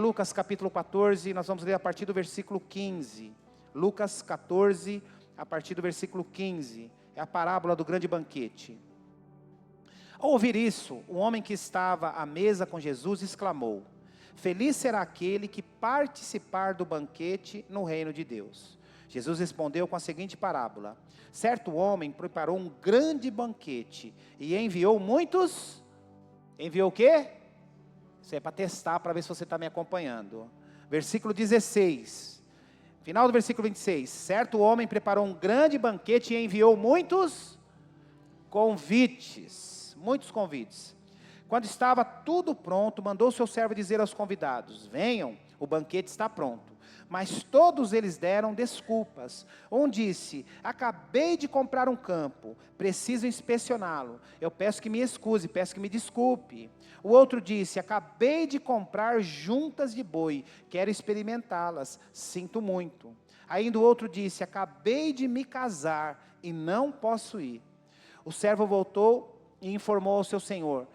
Lucas capítulo 14, nós vamos ler a partir do versículo 15. Lucas 14, a partir do versículo 15. É a parábola do grande banquete. Ao ouvir isso, o homem que estava à mesa com Jesus exclamou: Feliz será aquele que participar do banquete no reino de Deus. Jesus respondeu com a seguinte parábola: Certo homem preparou um grande banquete e enviou muitos... Enviou o quê? Isso é para testar, para ver se você está me acompanhando. Versículo 16. Final do versículo 26. Certo homem preparou um grande banquete e enviou muitos convites. Muitos convites. Quando estava tudo pronto, mandou seu servo dizer aos convidados: Venham, o banquete está pronto. Mas todos eles deram desculpas. Um disse: Acabei de comprar um campo, preciso inspecioná-lo. Eu peço que me excuse, peço que me desculpe. O outro disse: Acabei de comprar juntas de boi, quero experimentá-las, sinto muito. Ainda o outro disse: Acabei de me casar e não posso ir. O servo voltou e informou ao seu senhor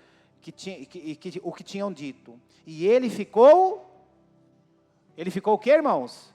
o que tinham dito. E ele ficou o quê, irmãos?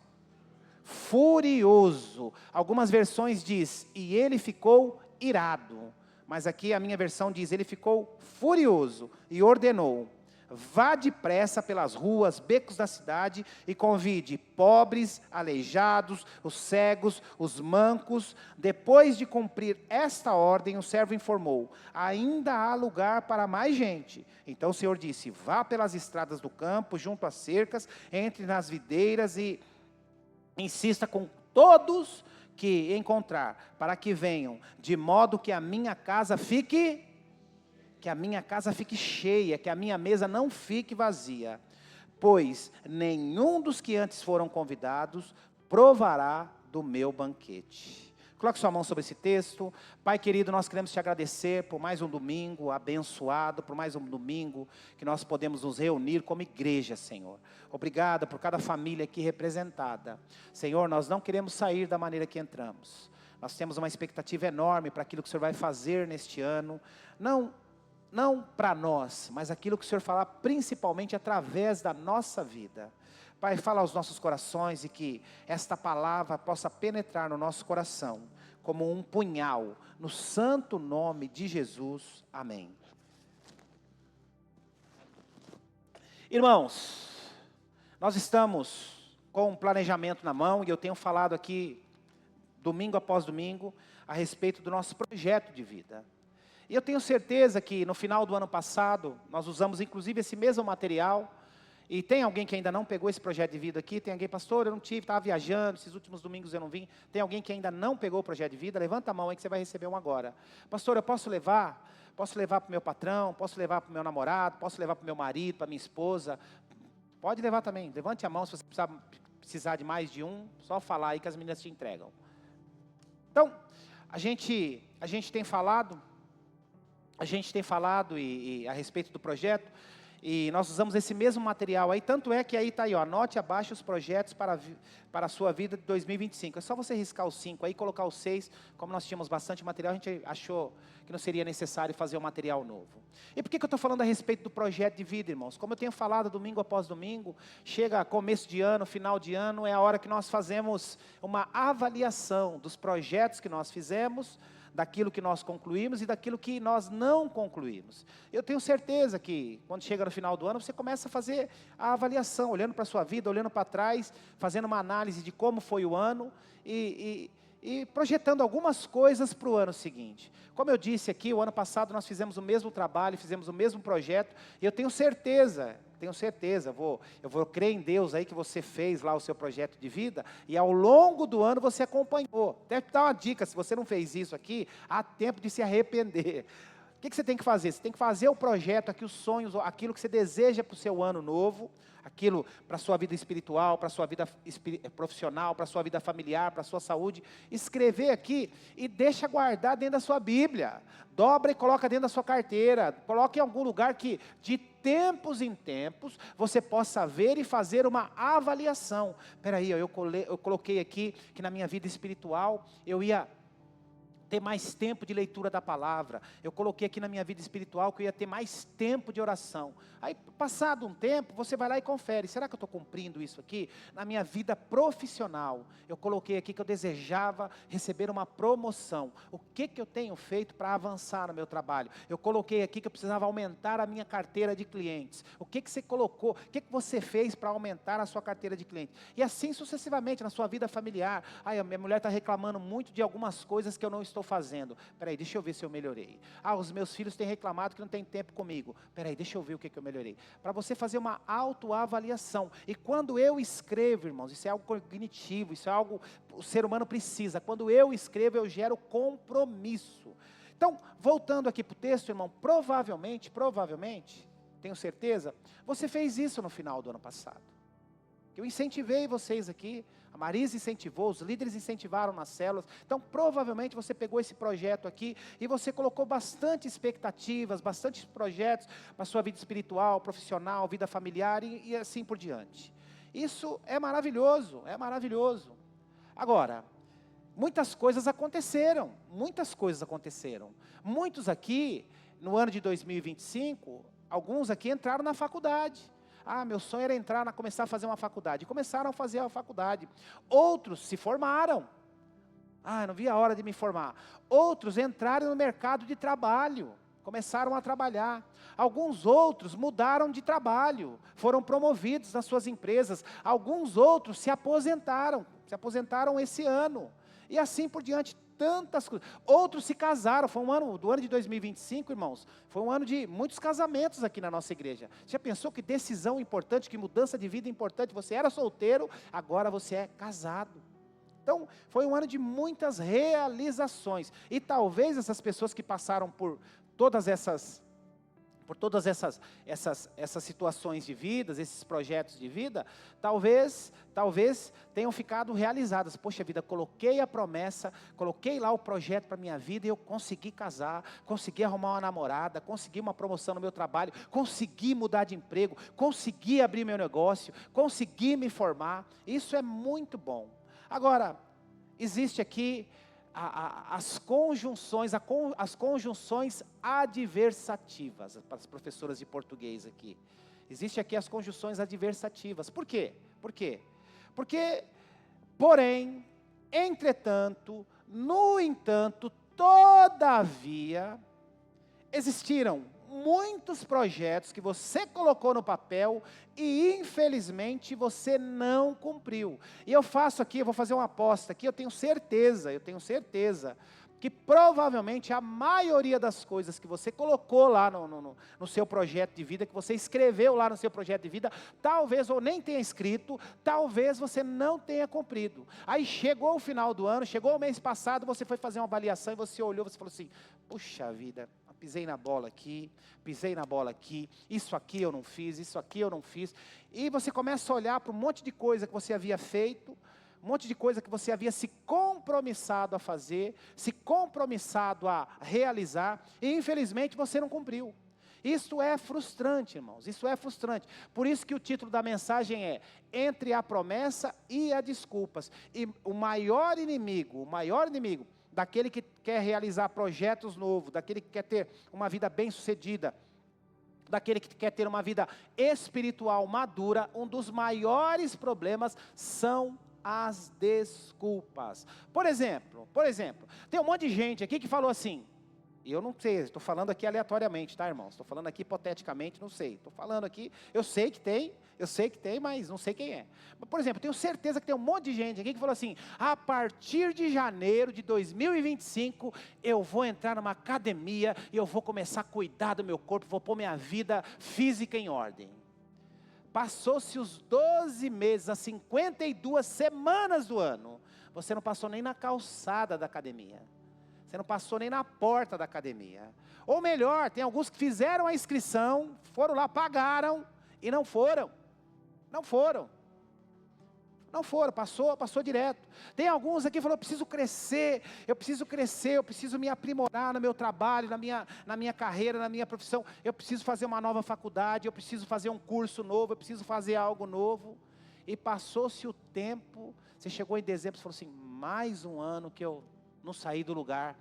Furioso. Algumas versões diz, e ele ficou irado. Mas aqui a minha versão diz, ele ficou furioso e ordenou: Vá depressa pelas ruas, becos da cidade e convide pobres, aleijados, os cegos, os mancos. Depois de cumprir esta ordem, o servo informou: Ainda há lugar para mais gente. Então o Senhor disse: Vá pelas estradas do campo, junto às cercas, entre nas videiras e insista com todos que encontrar, para que venham, de modo que a minha casa fique cheia, que a minha mesa não fique vazia. Pois nenhum dos que antes foram convidados provará do meu banquete. Coloque sua mão sobre esse texto. Pai querido, nós queremos te agradecer por mais um domingo abençoado, por mais um domingo que nós podemos nos reunir como igreja, Senhor. Obrigado por cada família aqui representada. Senhor, nós não queremos sair da maneira que entramos. Nós temos uma expectativa enorme para aquilo que o Senhor vai fazer neste ano. Não para nós, mas aquilo que o Senhor falar principalmente através da nossa vida. Pai, fala aos nossos corações e que esta palavra possa penetrar no nosso coração como um punhal, no santo nome de Jesus. Amém. Irmãos, nós estamos com um planejamento na mão e eu tenho falado aqui, domingo após domingo, a respeito do nosso projeto de vida. E eu tenho certeza que no final do ano passado, nós usamos inclusive esse mesmo material. E tem alguém que ainda não pegou esse projeto de vida aqui? Tem alguém, pastor, eu não tive, estava viajando, esses últimos domingos eu não vim. Tem alguém que ainda não pegou o projeto de vida? Levanta a mão aí que você vai receber um agora. Pastor, eu posso levar? Posso levar para o meu patrão? Posso levar para o meu namorado? Posso levar para o meu marido, para a minha esposa? Pode levar também. Levante a mão se você precisar de mais de um. Só falar aí que as meninas te entregam. Então, a gente tem falado a respeito do projeto. E nós usamos esse mesmo material aí, tanto é que aí está aí, ó, anote abaixo os projetos para a sua vida de 2025. É só você riscar os 5 aí, colocar os 6, como nós tínhamos bastante material, a gente achou que não seria necessário fazer um material novo. E por que eu estou falando a respeito do projeto de vida, irmãos? Como eu tenho falado domingo após domingo, chega começo de ano, final de ano, é a hora que nós fazemos uma avaliação dos projetos que nós fizemos, daquilo que nós concluímos e daquilo que nós não concluímos. Eu tenho certeza que quando chega no final do ano, você começa a fazer a avaliação, olhando para a sua vida, olhando para trás, fazendo uma análise de como foi o ano e projetando algumas coisas para o ano seguinte. Como eu disse aqui, o ano passado nós fizemos o mesmo trabalho, fizemos o mesmo projeto, e eu tenho certeza, eu vou crer em Deus aí que você fez lá o seu projeto de vida, e ao longo do ano você acompanhou. Deve te dar uma dica, se você não fez isso aqui, há tempo de se arrepender. O que você tem que fazer? Você tem que fazer o projeto aqui, os sonhos, aquilo que você deseja para o seu ano novo, aquilo para a sua vida espiritual, para a sua vida profissional, para a sua vida familiar, para a sua saúde, escrever aqui e deixa guardar dentro da sua Bíblia, dobra e coloca dentro da sua carteira, coloca em algum lugar que de tempos em tempos você possa ver e fazer uma avaliação. Espera aí, eu coloquei aqui que na minha vida espiritual eu ia ter mais tempo de leitura da palavra. Eu coloquei aqui na minha vida espiritual que eu ia ter mais tempo de oração. Aí, passado um tempo, você vai lá e confere. Será que eu estou cumprindo isso aqui? Na minha vida profissional, eu coloquei aqui que eu desejava receber uma promoção. O que eu tenho feito para avançar no meu trabalho? Eu coloquei aqui que eu precisava aumentar a minha carteira de clientes. O que você colocou? O que você fez para aumentar a sua carteira de clientes? E assim sucessivamente, na sua vida familiar. Ai, a minha mulher está reclamando muito de algumas coisas que eu não estou fazendo. Peraí, deixa eu ver se eu melhorei. Ah, os meus filhos têm reclamado que não tem tempo comigo. Peraí, deixa eu ver o que eu melhorei. Para você fazer uma autoavaliação. E quando eu escrevo, irmãos, isso é algo cognitivo, isso é algo que o ser humano precisa. Quando eu escrevo, eu gero compromisso. Então, voltando aqui para o texto, irmão, provavelmente, tenho certeza, você fez isso no final do ano passado. Eu incentivei vocês aqui, a Marisa incentivou, os líderes incentivaram nas células. Então, provavelmente você pegou esse projeto aqui e você colocou bastante expectativas, bastante projetos para a sua vida espiritual, profissional, vida familiar e assim por diante. Isso é maravilhoso, é maravilhoso. Agora, muitas coisas aconteceram. Muitos aqui, no ano de 2025, alguns aqui entraram na faculdade. Ah, meu sonho era começar a fazer uma faculdade. Começaram a fazer a faculdade. Outros se formaram. Ah, não vi a hora de me formar. Outros entraram no mercado de trabalho. Começaram a trabalhar. Alguns outros mudaram de trabalho. Foram promovidos nas suas empresas. Alguns outros se aposentaram esse ano. E assim por diante, tantas coisas. Outros se casaram. Foi um ano, do ano de 2025, irmãos, foi um ano de muitos casamentos aqui na nossa igreja. Você já pensou que decisão importante, que mudança de vida importante? Você era solteiro, agora você é casado. Então, foi um ano de muitas realizações. E talvez essas pessoas que passaram por todas essas situações de vida, esses projetos de vida, talvez tenham ficado realizadas. Poxa vida, coloquei a promessa, coloquei lá o projeto para a minha vida e eu consegui casar, consegui arrumar uma namorada, consegui uma promoção no meu trabalho, consegui mudar de emprego, consegui abrir meu negócio, consegui me formar. Isso é muito bom. Agora, existe aqui as conjunções adversativas, para as professoras de português aqui. Existe aqui as conjunções adversativas. Por quê? Porque, porém, entretanto, no entanto, todavia, existiram muitos projetos que você colocou no papel e infelizmente você não cumpriu. E eu vou fazer uma aposta aqui, eu tenho certeza que provavelmente a maioria das coisas que você colocou lá no seu projeto de vida, que você escreveu lá no seu projeto de vida, talvez ou nem tenha escrito, talvez você não tenha cumprido. Aí chegou o final do ano, chegou o mês passado, você foi fazer uma avaliação e você olhou, você falou assim, puxa vida, pisei na bola aqui, isso aqui eu não fiz, e você começa a olhar para um monte de coisa que você havia feito, um monte de coisa que você havia se compromissado a fazer, se compromissado a realizar, e infelizmente você não cumpriu. Isso é frustrante, irmãos, isso é frustrante. Por isso que o título da mensagem é Entre a Promessa e as Desculpas. E o maior inimigo daquele que quer realizar projetos novos, daquele que quer ter uma vida bem-sucedida, daquele que quer ter uma vida espiritual madura, um dos maiores problemas são as desculpas. Por exemplo, tem um monte de gente aqui que falou assim, e eu não sei, estou falando aqui aleatoriamente, tá, irmãos? Estou falando aqui hipoteticamente, não sei. Estou falando aqui, eu sei que tem, mas não sei quem é. Mas, por exemplo, tenho certeza que tem um monte de gente aqui que falou assim, a partir de janeiro de 2025, eu vou entrar numa academia e eu vou começar a cuidar do meu corpo, vou pôr minha vida física em ordem. Passou-se os 12 meses, as 52 semanas do ano, você não passou nem na calçada da academia. Você não passou nem na porta da academia. Ou melhor, tem alguns que fizeram a inscrição, foram lá, pagaram e não foram. Passou direto. Tem alguns aqui que falaram, eu preciso crescer, eu preciso me aprimorar no meu trabalho, na minha carreira, na minha profissão. Eu preciso fazer uma nova faculdade, eu preciso fazer um curso novo, eu preciso fazer algo novo. E passou-se o tempo, você chegou em dezembro e falou assim, mais um ano que eu não saí do lugar,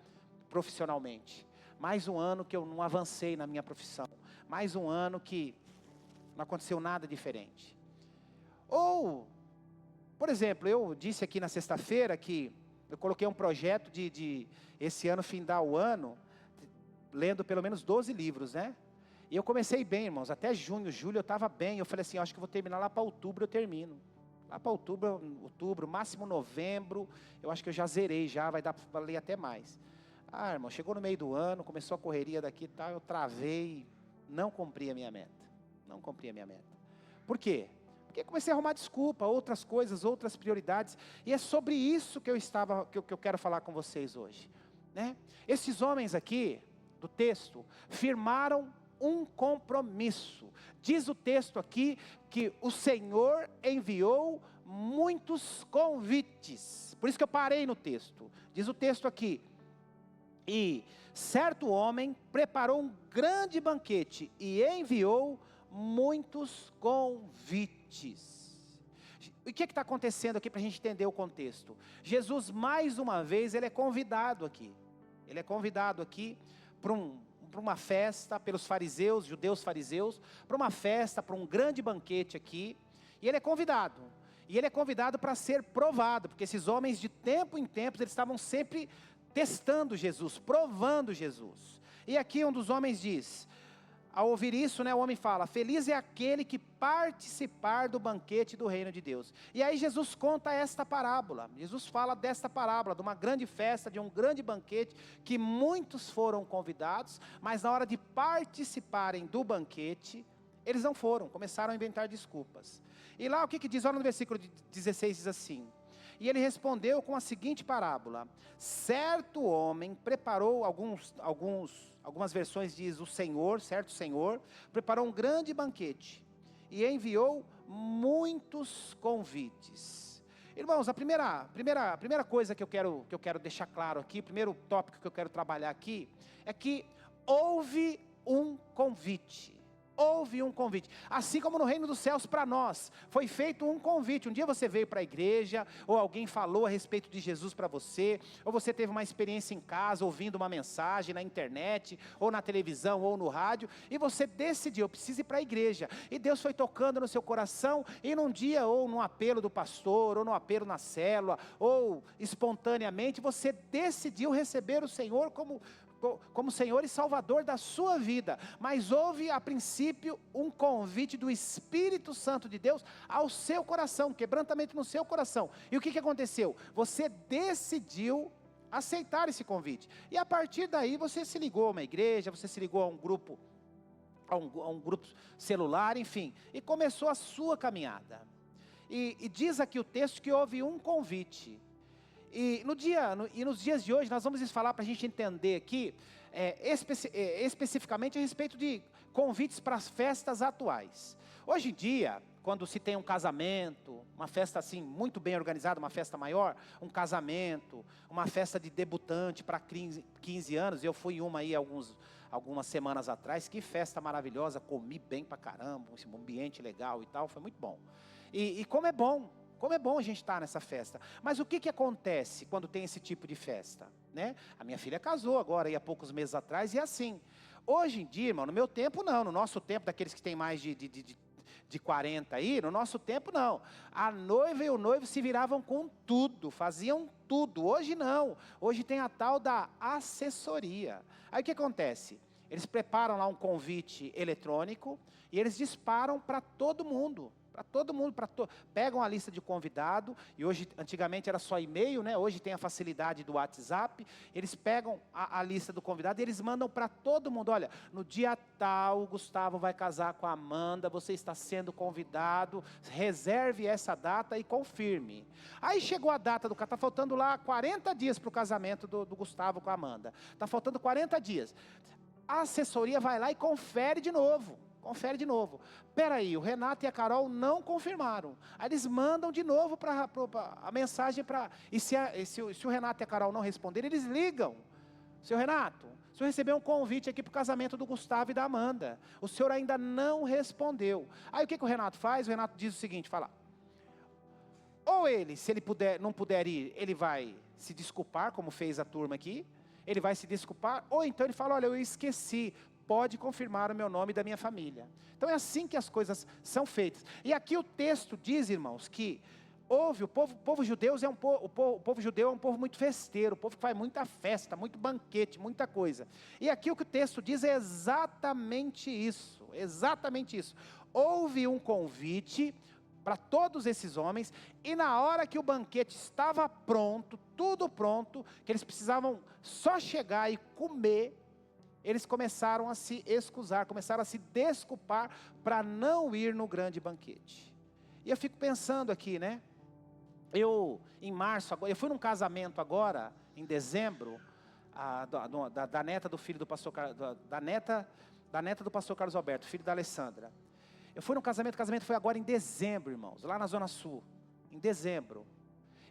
profissionalmente. Mais um ano que eu não avancei na minha profissão. Mais um ano que não aconteceu nada diferente. Ou, por exemplo, eu disse aqui na sexta-feira que eu coloquei um projeto de esse ano, findar o ano, lendo pelo menos 12 livros, né? E eu comecei bem, irmãos, até junho, julho eu estava bem. Eu falei assim, acho que eu vou terminar lá para outubro, eu termino. Lá para outubro, máximo novembro, eu acho que eu já zerei, já vai dar para ler até mais. Ah, irmão, chegou no meio do ano, começou a correria daqui e tal, eu travei, não cumpri a minha meta. Não cumpri a minha meta. Por quê? Porque comecei a arrumar desculpa, outras coisas, outras prioridades. E é sobre isso que eu quero falar com vocês hoje, né? Esses homens aqui, do texto, firmaram um compromisso. Diz o texto aqui que o Senhor enviou muitos convites. Por isso que eu parei no texto. Diz o texto aqui: e certo homem preparou um grande banquete e enviou muitos convites. O que está acontecendo aqui para a gente entender o contexto? Jesus, mais uma vez, ele é convidado aqui. Ele é convidado aqui para uma festa pelos fariseus, judeus fariseus, para uma festa, para um grande banquete aqui. E ele é convidado. E ele é convidado para ser provado, porque esses homens de tempo em tempos, eles estavam sempre testando Jesus, provando Jesus. E aqui um dos homens diz, ao ouvir isso, né, o homem fala, feliz é aquele que participar do banquete do reino de Deus. E aí Jesus conta esta parábola. Jesus fala desta parábola, de uma grande festa, de um grande banquete, que muitos foram convidados, mas na hora de participarem do banquete, eles não foram, começaram a inventar desculpas. E lá o que diz? Olha no versículo 16, diz assim, e ele respondeu com a seguinte parábola, certo homem preparou, algumas versões diz o Senhor, certo Senhor, preparou um grande banquete e enviou muitos convites. Irmãos, a primeira coisa que eu quero deixar claro aqui, o primeiro tópico que eu quero trabalhar aqui, é que houve um convite. Houve um convite, assim como no reino dos céus para nós, foi feito um convite. Um dia você veio para a igreja, ou alguém falou a respeito de Jesus para você, ou você teve uma experiência em casa, ouvindo uma mensagem na internet, ou na televisão, ou no rádio, e você decidiu, eu preciso ir para a igreja, e Deus foi tocando no seu coração, e num dia, ou num apelo do pastor, ou num apelo na célula, ou espontaneamente, você decidiu receber o Senhor como Senhor e Salvador da sua vida, mas houve a princípio um convite do Espírito Santo de Deus ao seu coração, quebrantamento no seu coração. E o que aconteceu? Você decidiu aceitar esse convite, e a partir daí você se ligou a uma igreja, você se ligou a um grupo, a um grupo celular, enfim, e começou a sua caminhada. E diz aqui o texto que houve um convite. E nos dias de hoje nós vamos falar para a gente entender aqui, especificamente a respeito de convites para as festas atuais. Hoje em dia, quando se tem um casamento, uma festa assim muito bem organizada, uma festa maior, um casamento, uma festa de debutante para 15 anos, eu fui em uma aí algumas semanas atrás, que festa maravilhosa, comi bem pra caramba, um ambiente legal e tal, foi muito bom. E como é bom a gente estar nessa festa. Mas o que acontece quando tem esse tipo de festa, né? A minha filha casou agora, há poucos meses atrás, e é assim. Hoje em dia, irmão, no meu tempo não, no nosso tempo, daqueles que têm mais de 40 aí, no nosso tempo não. A noiva e o noivo se viravam com tudo, faziam tudo. Hoje não, hoje tem a tal da assessoria. Aí o que acontece? Eles preparam lá um convite eletrônico, e eles disparam para todo mundo. Para todo mundo, pegam a lista de convidado, e hoje, antigamente era só e-mail, né? Hoje tem a facilidade do WhatsApp, eles pegam a lista do convidado e eles mandam para todo mundo, olha, no dia tal, o Gustavo vai casar com a Amanda, você está sendo convidado, reserve essa data e confirme. Aí chegou a data do casamento, está faltando lá 40 dias para o casamento do Gustavo com a Amanda, está faltando 40 dias, a assessoria vai lá e confere de novo. Peraí, o Renato e a Carol não confirmaram. Aí eles mandam de novo a mensagem e se o Renato e a Carol não responderem, eles ligam. Seu Renato, o senhor recebeu um convite aqui para o casamento do Gustavo e da Amanda. O senhor ainda não respondeu. Aí o que o Renato faz? O Renato diz o seguinte, fala, ou ele, se ele não puder ir, ele vai se desculpar, como fez a turma aqui. ele vai se desculpar, ou então ele fala, olha, eu esqueci, pode confirmar o meu nome e da minha família. Então é assim que as coisas são feitas. E aqui o texto diz, irmãos, que o povo judeu é o povo judeu é um povo muito festeiro, o povo que faz muita festa, muito banquete, muita coisa. E aqui o que o texto diz é exatamente isso, exatamente isso. Houve um convite para todos esses homens, e na hora que o banquete estava pronto, tudo pronto, que eles precisavam só chegar e comer, eles começaram a se excusar, começaram a se desculpar para não ir no grande banquete. E eu fico pensando aqui, né? Em março, eu fui num casamento agora, em dezembro, da neta do filho do pastor, da neta do pastor Carlos Alberto, filho da Alessandra. Eu fui num casamento, o casamento foi agora em dezembro, irmãos, lá na Zona Sul, em dezembro.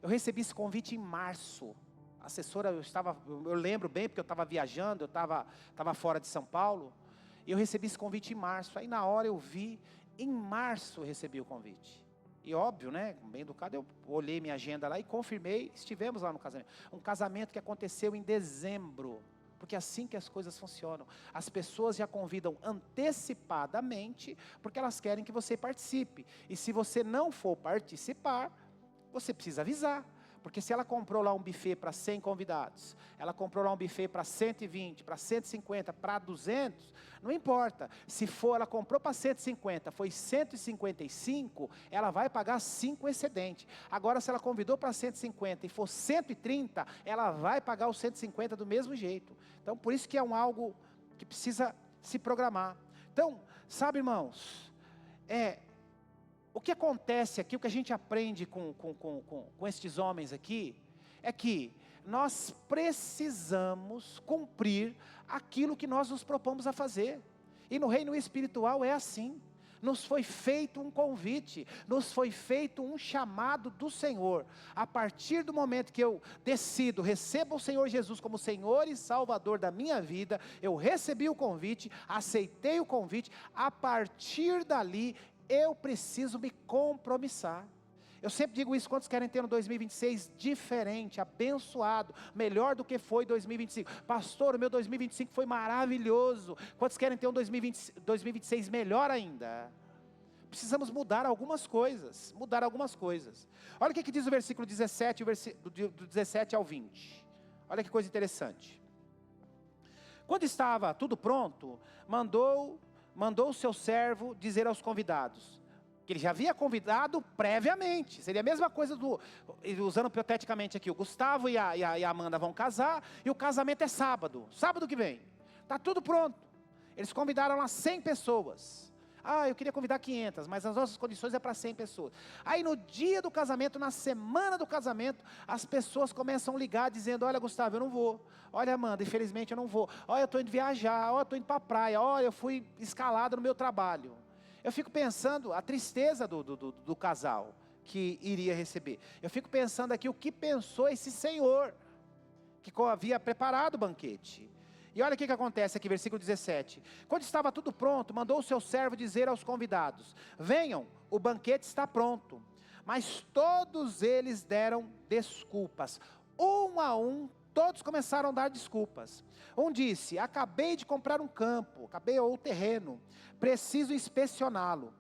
Eu recebi esse convite em março. A assessora, eu lembro bem, porque eu estava viajando, eu estava fora de São Paulo, e eu recebi esse convite em março. Aí na hora eu vi, em março eu recebi o convite. E óbvio, né, bem educado, eu olhei minha agenda lá e confirmei, estivemos lá no casamento. Um casamento que aconteceu em dezembro, porque é assim que as coisas funcionam. As pessoas já convidam antecipadamente, porque elas querem que você participe. E se você não for participar, você precisa avisar. Porque se ela comprou lá um buffet para 100 convidados, ela comprou lá um buffet para 120, para 150, para 200, não importa. Se for, ela comprou para 150, foi 155, ela vai pagar 5 excedente. Agora, se ela convidou para 150 e for 130, ela vai pagar os 150 do mesmo jeito. Então, por isso que é algo que precisa se programar. Então, sabe, irmãos, o que acontece aqui, o que a gente aprende com estes homens aqui, é que nós precisamos cumprir aquilo que nós nos propomos a fazer. E no reino espiritual é assim. Nos foi feito um convite, nos foi feito um chamado do Senhor. A partir do momento que eu decido, recebo o Senhor Jesus como Senhor e Salvador da minha vida, eu recebi o convite, aceitei o convite, a partir dali, eu preciso me compromissar. Eu sempre digo isso, quantos querem ter um 2026 diferente, abençoado, melhor do que foi 2025? Pastor, o meu 2025 foi maravilhoso. Quantos querem ter um 2026 melhor ainda? Precisamos mudar algumas coisas, Olha o que diz o versículo 17, do 17 ao 20. Olha que coisa interessante. Quando estava tudo pronto, mandou o seu servo dizer aos convidados, que ele já havia convidado previamente. Seria a mesma coisa usando hipoteticamente aqui, o Gustavo e a Amanda vão casar, e o casamento é sábado que vem. Está tudo pronto. Eles convidaram lá 100 pessoas. Eu queria convidar 500, mas as nossas condições é para 100 pessoas. Aí no dia do casamento, na semana do casamento, as pessoas começam a ligar dizendo, olha Gustavo, eu não vou. Olha Amanda, infelizmente eu não vou. Olha, eu estou indo viajar, olha, eu estou indo para a praia, olha, eu fui escalado no meu trabalho. Eu fico pensando a tristeza do casal que iria receber. Eu fico pensando aqui o que pensou esse senhor, que havia preparado o banquete. E olha o que acontece aqui, versículo 17. Quando estava tudo pronto, mandou o seu servo dizer aos convidados, venham, o banquete está pronto. Mas todos eles deram desculpas, um a um, todos começaram a dar desculpas. Um disse, acabei de comprar um campo, ou terreno, preciso inspecioná-lo,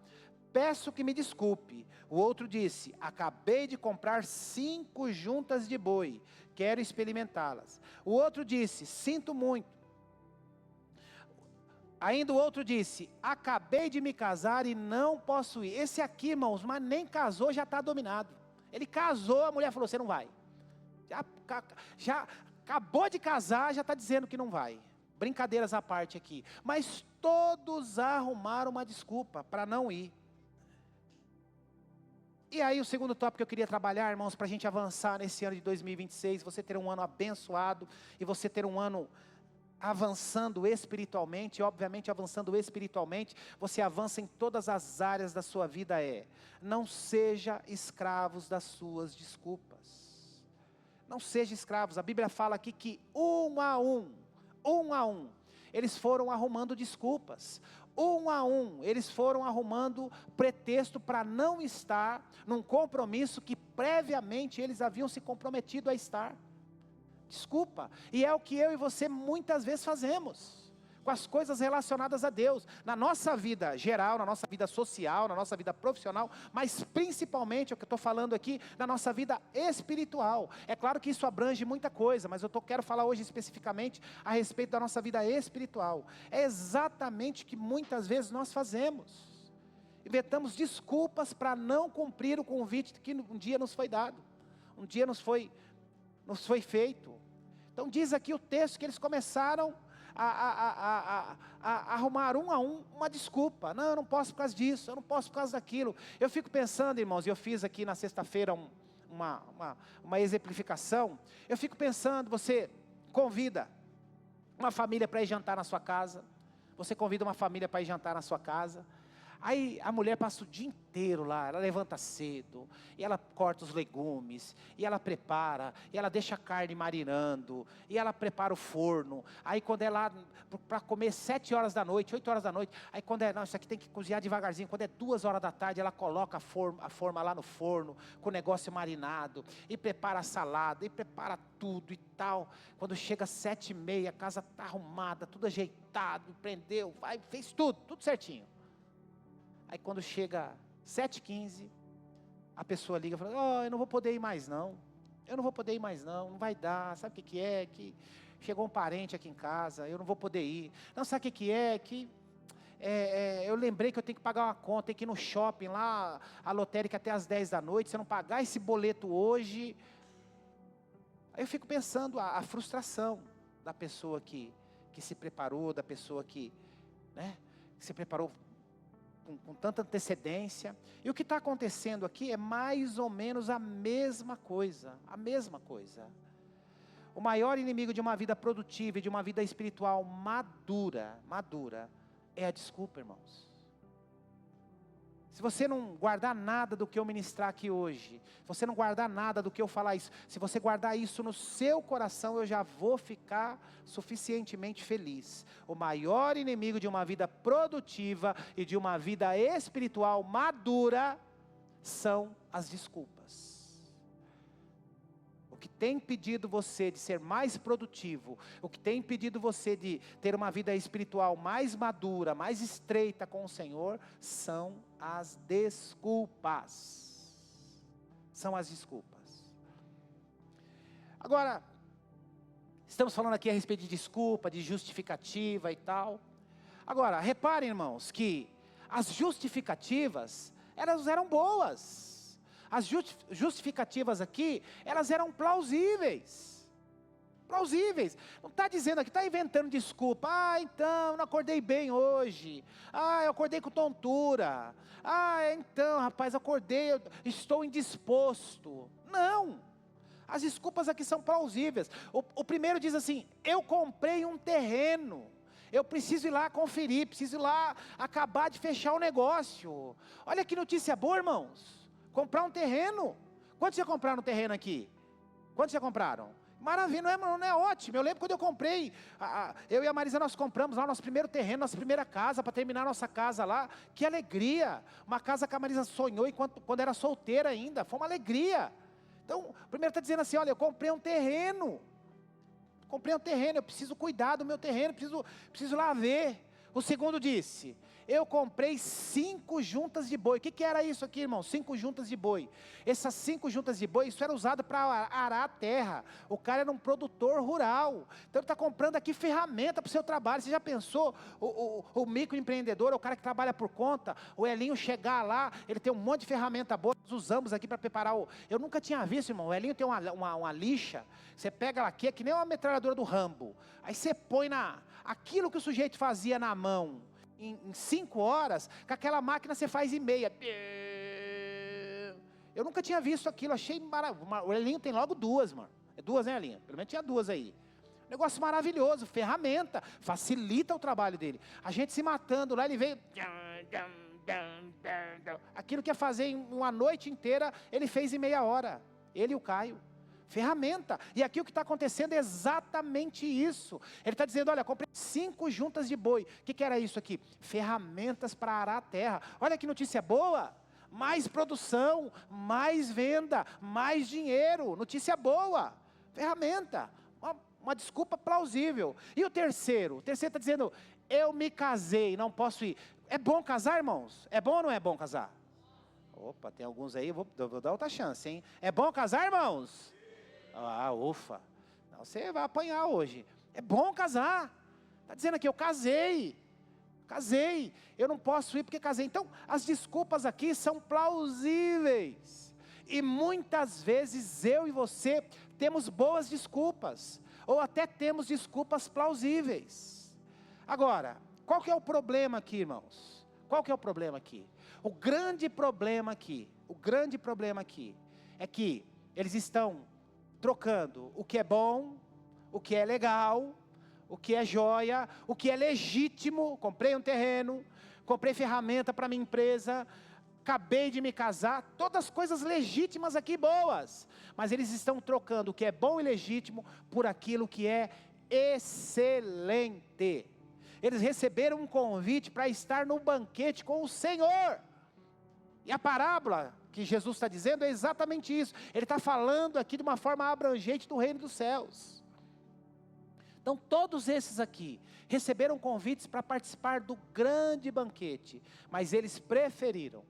peço que me desculpe. O outro disse, acabei de comprar 5 juntas de boi, quero experimentá-las. O outro disse, sinto muito. Ainda o outro disse, acabei de me casar e não posso ir. Esse aqui, irmãos, mas nem casou, já está dominado. Ele casou, a mulher falou, você não vai. Já acabou de casar, já está dizendo que não vai. Brincadeiras à parte aqui. Mas todos arrumaram uma desculpa para não ir. E aí o segundo tópico que eu queria trabalhar, irmãos, para a gente avançar nesse ano de 2026, você ter um ano abençoado, e você ter um ano avançando espiritualmente, e obviamente avançando espiritualmente, você avança em todas as áreas da sua vida, não seja escravos das suas desculpas. Não seja escravos, a Bíblia fala aqui que um a um, eles foram arrumando desculpas. Um a um, eles foram arrumando pretexto para não estar num compromisso que previamente eles haviam se comprometido a estar. Desculpa. E é o que eu e você muitas vezes fazemos com as coisas relacionadas a Deus, na nossa vida geral, na nossa vida social, na nossa vida profissional, mas principalmente, o que eu estou falando aqui, na nossa vida espiritual. É claro que isso abrange muita coisa, mas eu quero falar hoje especificamente a respeito da nossa vida espiritual. É exatamente o que muitas vezes nós fazemos. Inventamos desculpas para não cumprir o convite que um dia nos foi dado, um dia nos foi feito. Então diz aqui o texto que eles começaram a arrumar um a um uma desculpa. Não, eu não posso por causa disso, eu não posso por causa daquilo. Eu fico pensando, irmãos, e eu fiz aqui na sexta-feira uma exemplificação. Eu fico pensando, você convida uma família para ir jantar na sua casa. Você convida uma família para ir jantar na sua casa. Aí a mulher passa o dia inteiro lá, ela levanta cedo, e ela corta os legumes, e ela prepara, e ela deixa a carne marinando, e ela prepara o forno. Aí quando é lá para comer 7 horas da noite, 8 horas da noite, aí quando não, isso aqui tem que cozinhar devagarzinho, quando é 2 horas da tarde, ela coloca a forma lá no forno, com o negócio marinado, e prepara a salada, e prepara tudo e tal. Quando chega 7h30, a casa está arrumada, tudo ajeitado, prendeu, fez tudo certinho. Aí quando chega 7h15, a pessoa liga e fala, eu não vou poder ir mais não, não vai dar, sabe o que é? Que chegou um parente aqui em casa, eu não vou poder ir. Não, sabe o que é? Eu lembrei que eu tenho que pagar uma conta, tenho que ir no shopping lá, a lotérica até às 10 da noite, se eu não pagar esse boleto hoje. Aí eu fico pensando a frustração da pessoa que se preparou, da pessoa que se preparou com tanta antecedência. E o que está acontecendo aqui é mais ou menos a mesma coisa. O maior inimigo de uma vida produtiva e de uma vida espiritual madura, é a desculpa, irmãos. Se você não guardar nada do que eu ministrar aqui hoje, se você não guardar nada do que eu falar isso, se você guardar isso no seu coração, eu já vou ficar suficientemente feliz. O maior inimigo de uma vida produtiva e de uma vida espiritual madura são as desculpas. O que tem impedido você de ser mais produtivo, o que tem impedido você de ter uma vida espiritual mais madura, mais estreita com o Senhor, são as desculpas. Agora, estamos falando aqui a respeito de desculpa, de justificativa e tal. Agora, reparem, irmãos, que as justificativas, elas eram boas. As justificativas aqui, elas eram plausíveis. Não está dizendo aqui, está inventando desculpa. Então, não acordei bem hoje. Eu acordei com tontura. Então, rapaz, acordei, estou indisposto. Não. As desculpas aqui são plausíveis. O primeiro diz assim, eu comprei um terreno. Eu preciso ir lá conferir, preciso ir lá acabar de fechar o negócio. Olha que notícia boa, irmãos. Comprar um terreno. Quantos já compraram um terreno aqui? Quantos já compraram? Maravilha, não é ótimo? Eu lembro quando eu comprei, eu e a Marisa nós compramos lá nosso primeiro terreno, nossa primeira casa, para terminar nossa casa lá. Que alegria! Uma casa que a Marisa sonhou quando era solteira ainda, foi uma alegria. Então, o primeiro está dizendo assim, olha, eu comprei um terreno, eu preciso cuidar do meu terreno, preciso lá ver. O segundo disse, eu comprei 5 juntas de boi. O que era isso aqui, irmão? 5 juntas de boi. Essas 5 juntas de boi, isso era usado para arar a terra. O cara era um produtor rural. Então ele está comprando aqui ferramenta para o seu trabalho. Você já pensou, o microempreendedor, o cara que trabalha por conta, o Elinho chegar lá, ele tem um monte de ferramenta boa, nós usamos aqui para preparar Eu nunca tinha visto, irmão, o Elinho tem uma lixa, você pega ela aqui, é que nem uma metralhadora do Rambo. Aí você põe aquilo que o sujeito fazia na mão, em 5 horas, com aquela máquina você faz em meia. Eu nunca tinha visto aquilo, achei maravilhoso. O Elinho tem logo 2, mano. É 2, né, Elinho? Pelo menos tinha 2 aí. Negócio maravilhoso, ferramenta, facilita o trabalho dele. A gente se matando lá, ele veio. Aquilo que ia fazer em uma noite inteira, ele fez em meia hora. Ele e o Caio. Ferramenta. E aqui o que está acontecendo é exatamente isso. Ele está dizendo, olha, comprei 5 juntas de boi. O que era isso aqui? Ferramentas para arar a terra. Olha que notícia boa. Mais produção, mais venda, mais dinheiro. Notícia boa. Ferramenta. uma desculpa plausível. E o terceiro está dizendo, eu me casei, não posso ir. É bom casar, irmãos? É bom ou não é bom casar? Opa, tem alguns aí, vou dar outra chance, hein? É bom casar, irmãos? Ah, ufa. Não, você vai apanhar hoje. É bom casar. Está dizendo aqui, eu casei, eu não posso ir porque casei. Então, as desculpas aqui são plausíveis. E muitas vezes eu e você temos boas desculpas, ou até temos desculpas plausíveis. Agora, qual que é o problema aqui, irmãos? Qual que é o problema aqui? O grande problema aqui é que eles estão trocando o que é bom, o que é legal, o que é joia, o que é legítimo. Comprei um terreno, comprei ferramenta para minha empresa, acabei de me casar, todas as coisas legítimas aqui, boas. Mas eles estão trocando o que é bom e legítimo por aquilo que é excelente. Eles receberam um convite para estar no banquete com o Senhor. E a parábola que Jesus está dizendo é exatamente isso. Ele está falando aqui de uma forma abrangente do reino dos céus. Então todos esses aqui receberam convites para participar do grande banquete. Mas eles preferiram.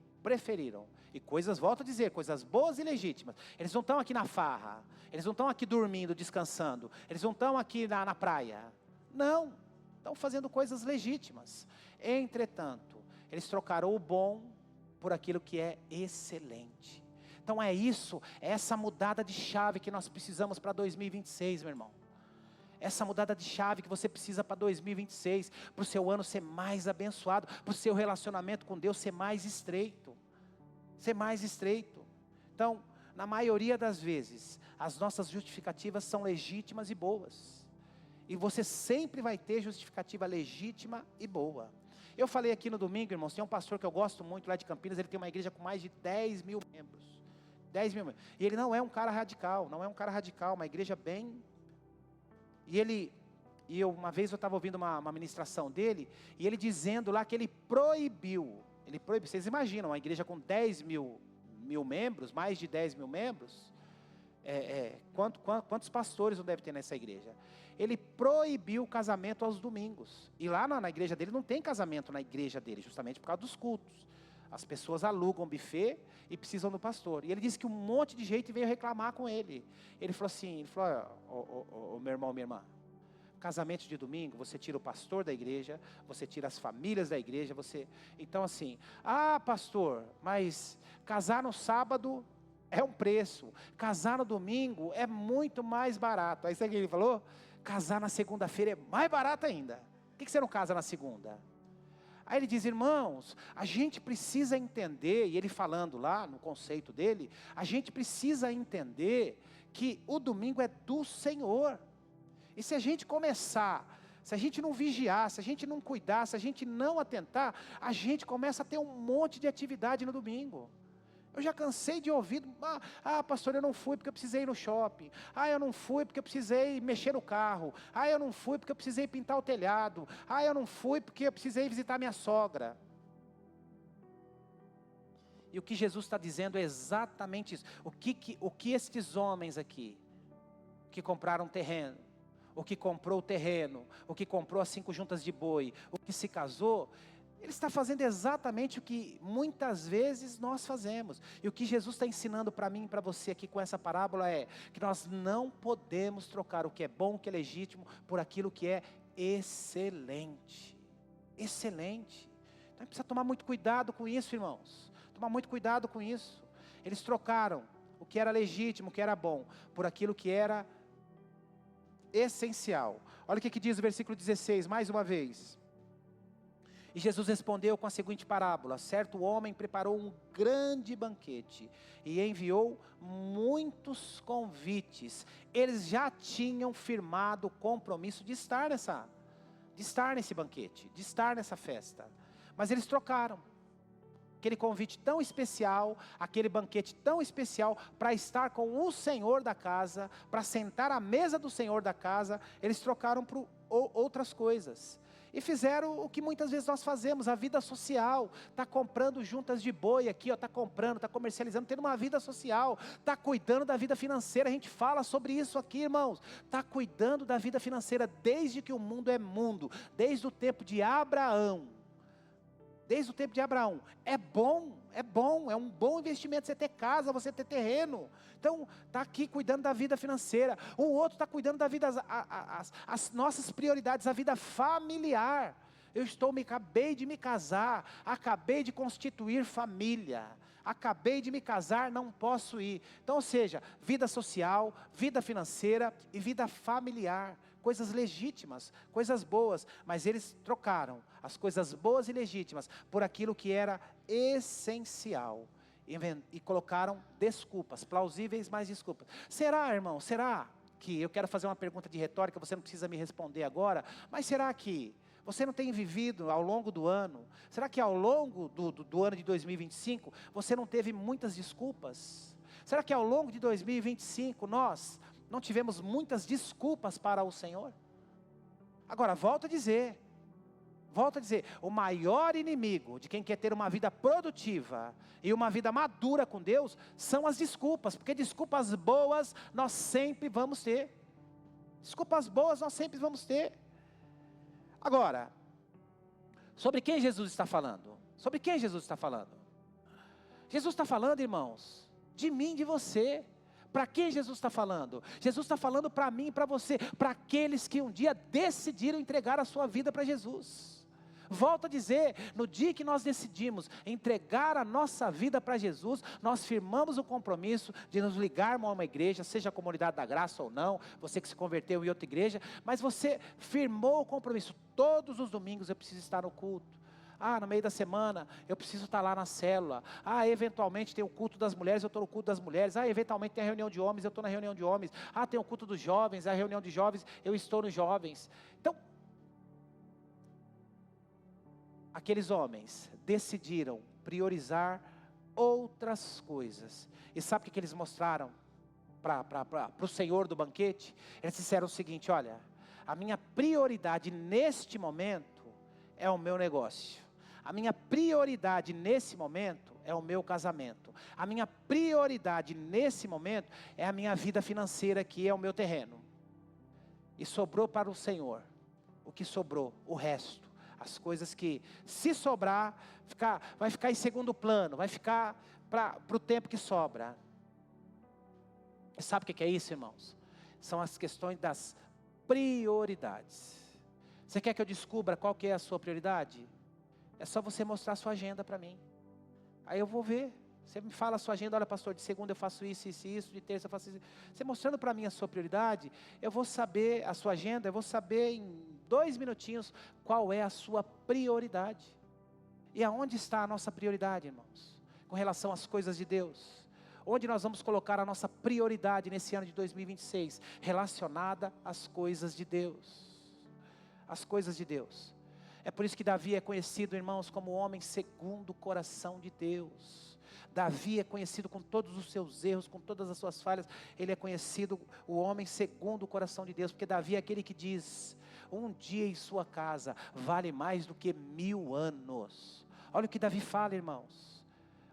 E volto a dizer, coisas boas e legítimas. Eles não estão aqui na farra. Eles não estão aqui dormindo, descansando. Eles não estão aqui na praia. Não. Estão fazendo coisas legítimas. Entretanto, eles trocaram o bom por aquilo que é excelente. Então é essa mudada de chave que nós precisamos para 2026, meu irmão. Essa mudada de chave que você precisa para 2026, para o seu ano ser mais abençoado, para o seu relacionamento com Deus ser mais estreito. Então, na maioria das vezes, as nossas justificativas são legítimas e boas. E você sempre vai ter justificativa legítima e boa. Eu falei aqui no domingo, irmãos, tem um pastor que eu gosto muito lá de Campinas, ele tem uma igreja com mais de 10 mil membros. 10 mil membros. E ele não é um cara radical, uma igreja bem... Uma vez eu estava ouvindo uma ministração dele, e ele dizendo lá que ele proibiu, vocês imaginam, uma igreja com 10 mil membros, mais de 10 mil membros, quantos pastores não deve ter nessa igreja? Ele proibiu o casamento aos domingos, e lá na igreja dele não tem casamento na igreja dele, justamente por causa dos cultos. As pessoas alugam buffet e precisam do pastor. E ele disse que um monte de gente veio reclamar com ele. Ele falou assim, meu irmão, minha irmã, casamento de domingo, você tira o pastor da igreja, você tira as famílias da igreja, então assim, pastor, mas casar no sábado é um preço, casar no domingo é muito mais barato. Aí sabe o que ele falou? Casar na segunda-feira é mais barato ainda. Por que você não casa na segunda? Aí ele diz, irmãos, a gente precisa entender, e ele falando lá no conceito dele, a gente precisa entender que o domingo é do Senhor. E se a gente se a gente não vigiar, se a gente não cuidar, se a gente não atentar, a gente começa a ter um monte de atividade no domingo. Eu já cansei de ouvir, pastor, eu não fui porque eu precisei ir no shopping. Eu não fui porque eu precisei mexer no carro. Eu não fui porque eu precisei pintar o telhado. Eu não fui porque eu precisei visitar minha sogra. E o que Jesus está dizendo é exatamente isso. O que estes homens aqui, que compraram terreno, o que comprou o terreno, o que comprou as 5 juntas de boi, o que se casou, ele está fazendo exatamente o que muitas vezes nós fazemos. E o que Jesus está ensinando para mim e para você aqui com essa parábola é que nós não podemos trocar o que é bom, o que é legítimo, por aquilo que é excelente. Excelente. Então precisa tomar muito cuidado com isso, irmãos. Tomar muito cuidado com isso. Eles trocaram o que era legítimo, o que era bom, por aquilo que era essencial. Olha o que diz o versículo 16, mais uma vez. E Jesus respondeu com a seguinte parábola: certo homem preparou um grande banquete e enviou muitos convites. Eles já tinham firmado o compromisso de estar nesse banquete, de estar nessa festa. Mas eles trocaram aquele convite tão especial, aquele banquete tão especial, para estar com o Senhor da casa, para sentar à mesa do Senhor da casa, eles trocaram por outras coisas. E fizeram o que muitas vezes nós fazemos, a vida social, está comprando juntas de boi aqui, está comprando, está comercializando, tendo uma vida social, está cuidando da vida financeira, a gente fala sobre isso aqui, irmãos, está cuidando da vida financeira desde que o mundo é mundo, desde o tempo de Abraão, é um bom investimento você ter casa, você ter terreno. Então, está aqui cuidando da vida financeira. O outro está cuidando da vida, as nossas prioridades, a vida familiar. Acabei de me casar, acabei de constituir família, acabei de me casar, não posso ir. Então, ou seja, vida social, vida financeira e vida familiar. Coisas legítimas, coisas boas, mas eles trocaram as coisas boas e legítimas por aquilo que era essencial e colocaram desculpas, plausíveis, mas desculpas. Será, irmão, será que, eu quero fazer uma pergunta de retórica, você não precisa me responder agora, mas será que você não tem vivido ao longo do ano, será que ao longo do ano de 2025, você não teve muitas desculpas? Será que ao longo de 2025 nós não tivemos muitas desculpas para o Senhor? Agora, volto a dizer, o maior inimigo de quem quer ter uma vida produtiva e uma vida madura com Deus, são as desculpas, porque desculpas boas nós sempre vamos ter. Agora, sobre quem Jesus está falando? Jesus está falando, irmãos, de mim, de você. Para quem Jesus está falando? Jesus está falando para mim e para você, para aqueles que um dia decidiram entregar a sua vida para Jesus. Volto a dizer, no dia que nós decidimos entregar a nossa vida para Jesus, nós firmamos o compromisso de nos ligarmos a uma igreja, seja a Comunidade da Graça ou não, você que se converteu em outra igreja, mas você firmou o compromisso, todos os domingos eu preciso estar no culto. No meio da semana, eu preciso estar lá na célula. Eventualmente tem o culto das mulheres, eu estou no culto das mulheres. Eventualmente tem a reunião de homens, eu estou na reunião de homens. Tem o culto dos jovens, a reunião de jovens, eu estou nos jovens. Então, aqueles homens decidiram priorizar outras coisas. E sabe o que eles mostraram para o Senhor do banquete? Eles disseram o seguinte: olha, a minha prioridade neste momento é o meu negócio. A minha prioridade nesse momento é o meu casamento. A minha prioridade nesse momento é a minha vida financeira, que é o meu terreno. E sobrou para o Senhor o que sobrou, o resto. As coisas que, se sobrar, vai ficar em segundo plano, vai ficar para o tempo que sobra. E sabe o que é isso, irmãos? São as questões das prioridades. Você quer que eu descubra qual que é a sua prioridade? É só você mostrar a sua agenda para mim. Aí eu vou ver. Você me fala a sua agenda: olha, pastor, de segunda eu faço isso, de terça eu faço isso. Você mostrando para mim a sua prioridade, eu vou saber a sua agenda, eu vou saber em 2 minutinhos qual é a sua prioridade. E aonde está a nossa prioridade, irmãos? Com relação às coisas de Deus. Onde nós vamos colocar a nossa prioridade nesse ano de 2026? Relacionada às coisas de Deus. As coisas de Deus. É por isso que Davi é conhecido, irmãos, como o homem segundo o coração de Deus. Davi é conhecido com todos os seus erros, com todas as suas falhas. Ele é conhecido o homem segundo o coração de Deus, porque Davi é aquele que diz: um dia em sua casa vale mais do que 1000 anos. Olha o que Davi fala, irmãos.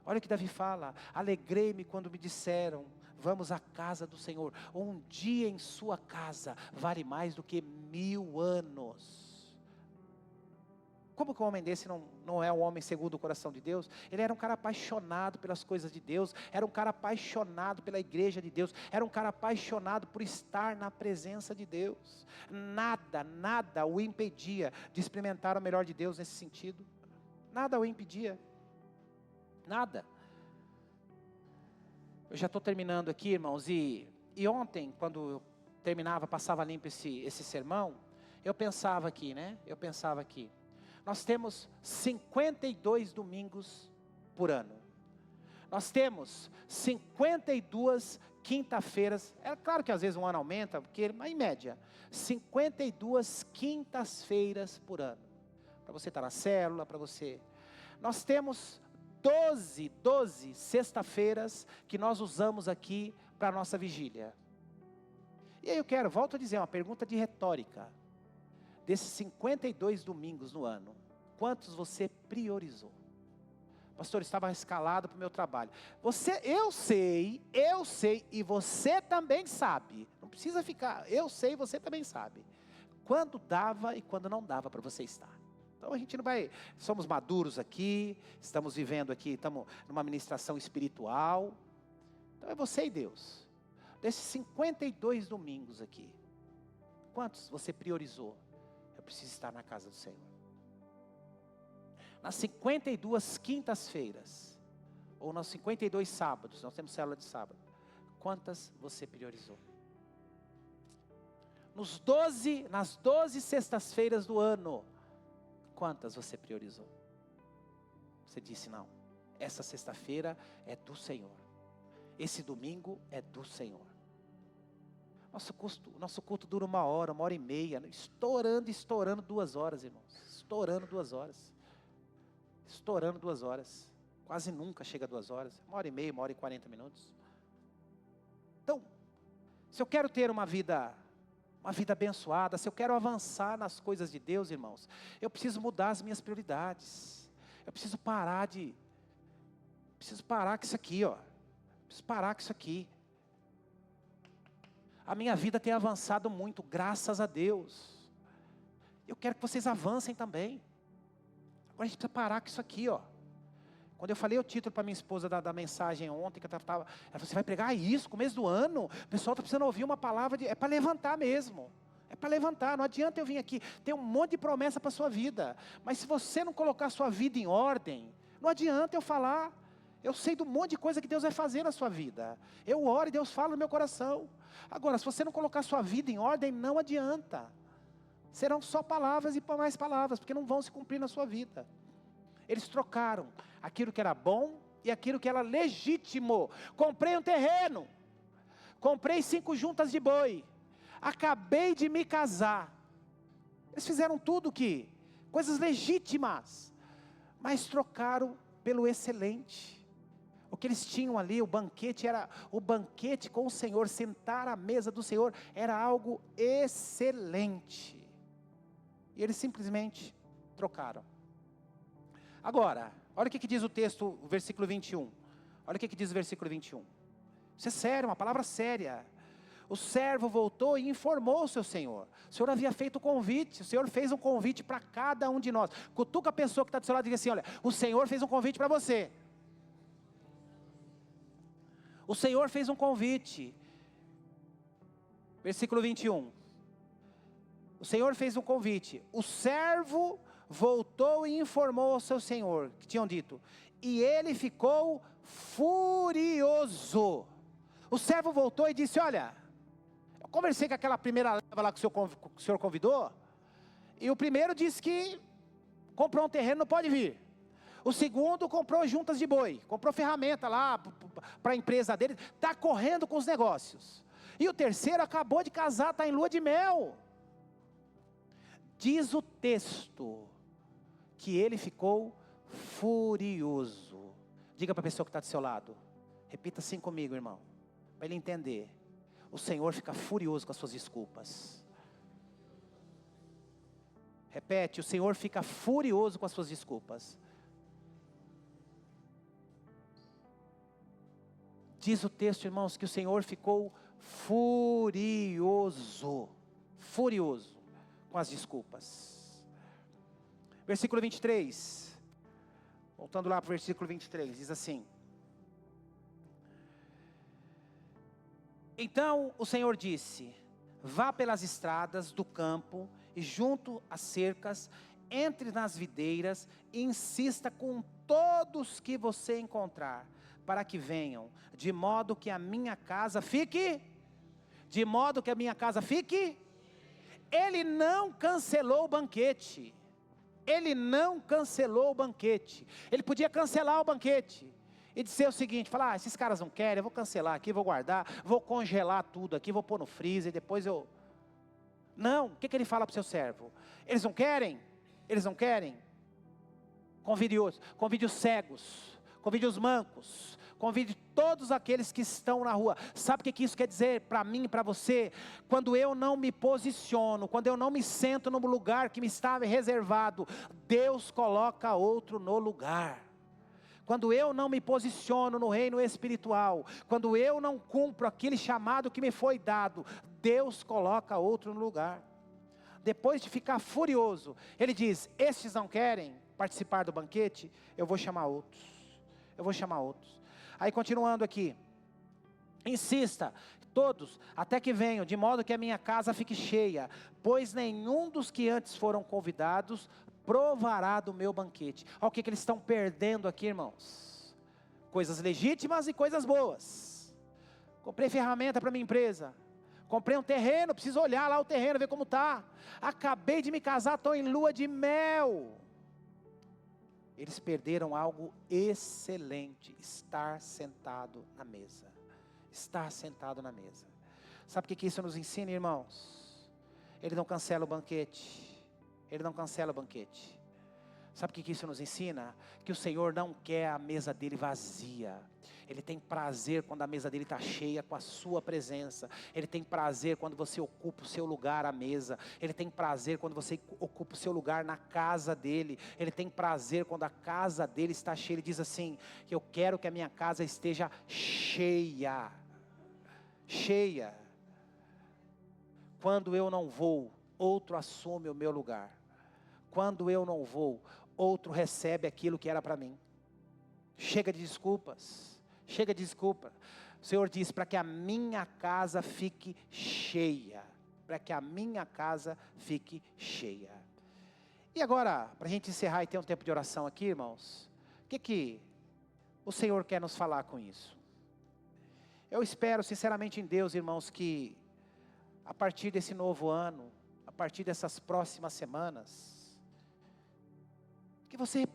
Olha o que Davi fala: alegrei-me quando me disseram, vamos à casa do Senhor. Um dia em sua casa vale mais do que 1000 anos. Como que um homem desse não é um homem segundo o coração de Deus? Ele era um cara apaixonado pelas coisas de Deus, era um cara apaixonado pela igreja de Deus, era um cara apaixonado por estar na presença de Deus. Nada o impedia de experimentar o melhor de Deus nesse sentido. Nada o impedia. Nada. Eu já estou terminando aqui, irmãos, e ontem, quando eu terminava, passava limpo esse sermão, eu pensava aqui. Nós temos 52 domingos por ano. Nós temos 52 quinta-feiras. É claro que às vezes um ano aumenta, mas em média, 52 quintas-feiras por ano. Para você estar na célula, para você. Nós temos 12 sexta-feiras que nós usamos aqui para a nossa vigília. E aí volto a dizer, uma pergunta de retórica. desses 52 domingos no ano, quantos você priorizou? Pastor, estava escalado para o meu trabalho. Eu sei, e você também sabe. Não precisa ficar, eu sei e você também sabe. Quando dava e quando não dava para você estar. Então a gente não vai, somos maduros aqui, estamos vivendo aqui, estamos numa ministração espiritual. Então é você e Deus. Desses 52 domingos aqui, quantos você priorizou? Eu preciso estar na casa do Senhor. Nas 52 quintas-feiras, ou nos 52 sábados, nós temos célula de sábado, quantas você priorizou? Nas 12 sextas-feiras do ano, quantas você priorizou? Você disse, não, essa sexta-feira é do Senhor, esse domingo é do Senhor. Nosso culto dura 1 hora e meia, estourando 2 horas, irmãos, estourando 2 horas. Estourando 2 horas, quase nunca chega a 2 horas, 1 hora e meia, 1 hora e 40 minutos. Então, se eu quero ter uma vida abençoada, se eu quero avançar nas coisas de Deus, irmãos, eu preciso mudar as minhas prioridades. Eu preciso parar com isso aqui, preciso parar com isso aqui. A minha vida tem avançado muito, graças a Deus. Eu quero que vocês avancem também. Agora a gente precisa parar com isso aqui, Quando eu falei o título para minha esposa da mensagem ontem, ela falou, você vai pregar isso, começo do ano? O pessoal está precisando ouvir uma palavra, é para levantar mesmo. É para levantar, não adianta eu vir aqui, tem um monte de promessa para a sua vida. Mas se você não colocar a sua vida em ordem, não adianta eu falar. Eu sei do monte de coisa que Deus vai fazer na sua vida. Eu oro e Deus fala no meu coração. Agora, se você não colocar a sua vida em ordem, não adianta. Serão só palavras e mais palavras, porque não vão se cumprir na sua vida. Eles trocaram aquilo que era bom e aquilo que era legítimo. Comprei um terreno, comprei 5 juntas de boi, acabei de me casar. Eles fizeram coisas legítimas, mas trocaram pelo excelente. O que eles tinham ali, o banquete era o banquete com o Senhor, sentar à mesa do Senhor, era algo excelente. E eles simplesmente trocaram. Agora, olha o que diz o texto, o versículo 21. Olha o que diz o versículo 21. Isso é sério, uma palavra séria. O servo voltou e informou o seu senhor. O senhor havia feito o convite. O senhor fez um convite para cada um de nós. Cutuca a pessoa que está do seu lado e diz assim, olha, o senhor fez um convite para você. O senhor fez um convite. Versículo 21. O Senhor fez um convite. O servo voltou e informou ao seu senhor, que tinham dito. E ele ficou furioso. O servo voltou e disse, olha, eu conversei com aquela primeira leva lá que o senhor convidou. E o primeiro disse que comprou um terreno, não pode vir. O segundo comprou juntas de boi, comprou ferramenta lá para a empresa dele, está correndo com os negócios. E o terceiro acabou de casar, está em lua de mel. Diz o texto que ele ficou furioso. Diga para a pessoa que está do seu lado. Repita assim comigo, irmão, para ele entender. O Senhor fica furioso com as suas desculpas. Repete, o Senhor fica furioso com as suas desculpas. Diz o texto, irmãos, que o Senhor ficou furioso. Furioso com as desculpas. Versículo 23. Voltando lá para o versículo 23, diz assim. Então o Senhor disse, vá pelas estradas do campo e junto às cercas, entre nas videiras e insista com todos que você encontrar, para que venham, de modo que a minha casa fique, Ele não cancelou o banquete. Ele podia cancelar o banquete e dizer o seguinte, falar, esses caras não querem, eu vou cancelar aqui, vou guardar, vou congelar tudo aqui, vou pôr no freezer, depois eu... Não, o que ele fala para o seu servo? Eles não querem? Convide os cegos, convide os mancos, Convide todos aqueles que estão na rua. Sabe o que isso quer dizer para mim e para você? Quando eu não me posiciono, quando eu não me sento no lugar que me estava reservado, Deus coloca outro no lugar. Quando eu não me posiciono no reino espiritual, quando eu não cumpro aquele chamado que me foi dado, Deus coloca outro no lugar. Depois de ficar furioso, ele diz: estes não querem participar do banquete, eu vou chamar outros. Eu vou chamar outros. Aí continuando aqui, insista, todos, até que venham, de modo que a minha casa fique cheia, pois nenhum dos que antes foram convidados provará do meu banquete. Olha o que eles estão perdendo aqui, irmãos. Coisas legítimas e coisas boas. Comprei ferramenta para minha empresa. Comprei um terreno, preciso olhar lá o terreno, ver como está. Acabei de me casar, estou em lua de mel. Eles perderam algo excelente: estar sentado na mesa. Estar sentado na mesa. Sabe o que isso nos ensina, irmãos? Ele não cancela o banquete. Ele não cancela o banquete. Sabe o que isso nos ensina? Que o Senhor não quer a mesa dele vazia. Ele tem prazer quando a mesa dele está cheia com a sua presença. Ele tem prazer quando você ocupa o seu lugar à mesa. Ele tem prazer quando você ocupa o seu lugar na casa dele. Ele tem prazer quando a casa dele está cheia. Ele diz assim: eu quero que a minha casa esteja cheia. Cheia. Quando eu não vou, outro assume o meu lugar. Quando eu não vou, outro recebe aquilo que era para mim. Chega de desculpas. Chega de desculpa. O Senhor diz: para que a minha casa fique cheia. Para que a minha casa fique cheia. E agora, para a gente encerrar e ter um tempo de oração aqui, irmãos, o que o Senhor quer nos falar com isso? Eu espero sinceramente em Deus, irmãos, que a partir desse novo ano, a partir dessas próximas semanas, que você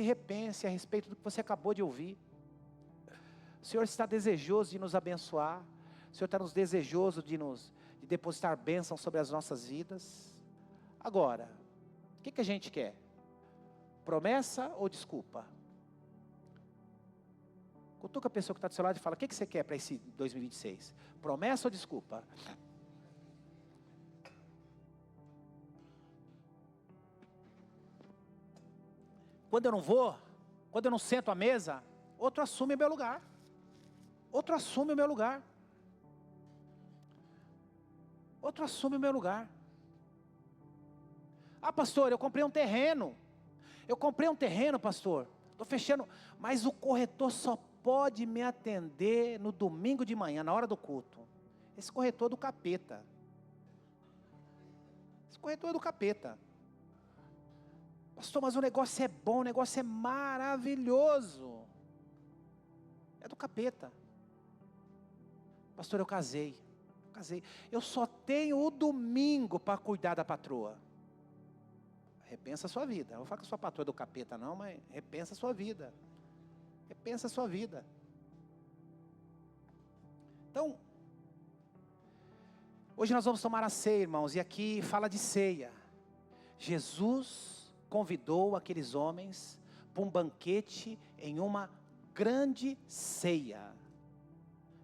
repense a respeito do que você acabou de ouvir. O Senhor está desejoso de nos abençoar. O Senhor está desejoso de depositar bênção sobre as nossas vidas. Agora, o que a gente quer? Promessa ou desculpa? Cutuca a pessoa que está do seu lado e fala: o que você quer para esse 2026? Promessa ou desculpa? Quando eu não vou, quando eu não sento à mesa, outro assume o meu lugar. Outro assume o meu lugar. Outro assume o meu lugar. Ah, pastor, eu comprei um terreno. Eu comprei um terreno, pastor. Estou fechando. Mas o corretor só pode me atender no domingo de manhã, na hora do culto. Esse corretor é do capeta. Esse corretor é do capeta. Pastor, mas o negócio é bom, o negócio é maravilhoso. É do capeta. Pastor, eu casei. Eu só tenho o domingo para cuidar da patroa. Repensa a sua vida. Não vou falar que a sua patroa é do capeta não, mas repensa a sua vida. Repensa a sua vida. Então, hoje nós vamos tomar a ceia, irmãos, e aqui fala de ceia. Jesus convidou aqueles homens para um banquete em uma grande ceia.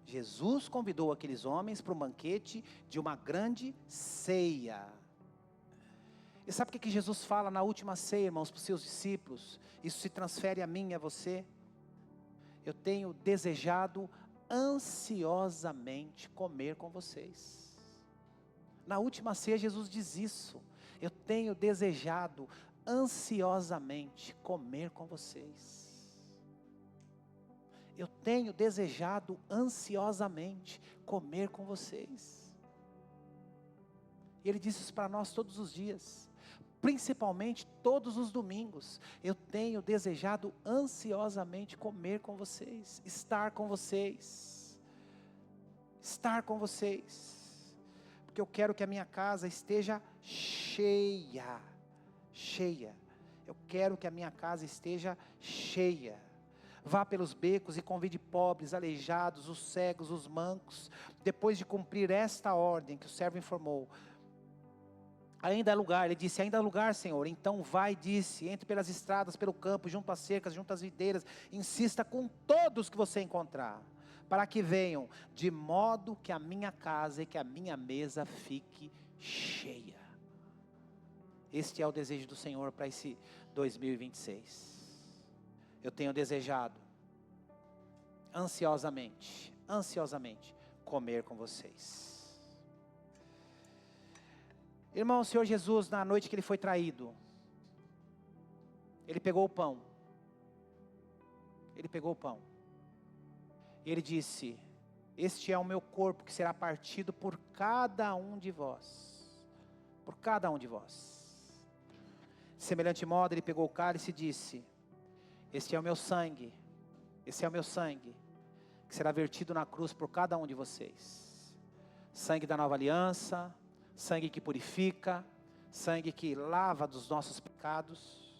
Jesus convidou aqueles homens para um banquete de uma grande ceia. E sabe o que Jesus fala na última ceia, irmãos, para os seus discípulos? Isso se transfere a mim e a você. Eu tenho desejado ansiosamente comer com vocês. Na última ceia Jesus diz isso. Eu tenho desejado ansiosamente comer com vocês. Eu tenho desejado ansiosamente comer com vocês. E Ele diz isso para nós todos os dias, principalmente todos os domingos. Eu tenho desejado ansiosamente comer com vocês, estar com vocês, porque eu quero que a minha casa esteja cheia. Eu quero que a minha casa esteja cheia. Vá pelos becos e convide pobres, aleijados, os cegos, os mancos. Depois de cumprir esta ordem que o servo informou, Ainda há lugar, ele disse, ainda há lugar, Senhor. Então vai, disse, entre pelas estradas, pelo campo, junto às cercas, junto às videiras, insista com todos que você encontrar, para que venham, de modo que a minha casa e que a minha mesa fique cheia. Este é o desejo do Senhor para esse 2026. Eu tenho desejado, ansiosamente, comer com vocês. Irmão, o Senhor Jesus, na noite que Ele foi traído, Ele pegou o pão. Ele pegou o pão. E Ele disse, este é o meu corpo que será partido por cada um de vós. Por cada um de vós. De semelhante modo, Ele pegou o cálice e disse, este é o meu sangue. Esse é o meu sangue, que será vertido na cruz por cada um de vocês. Sangue da nova aliança, sangue que purifica, sangue que lava dos nossos pecados.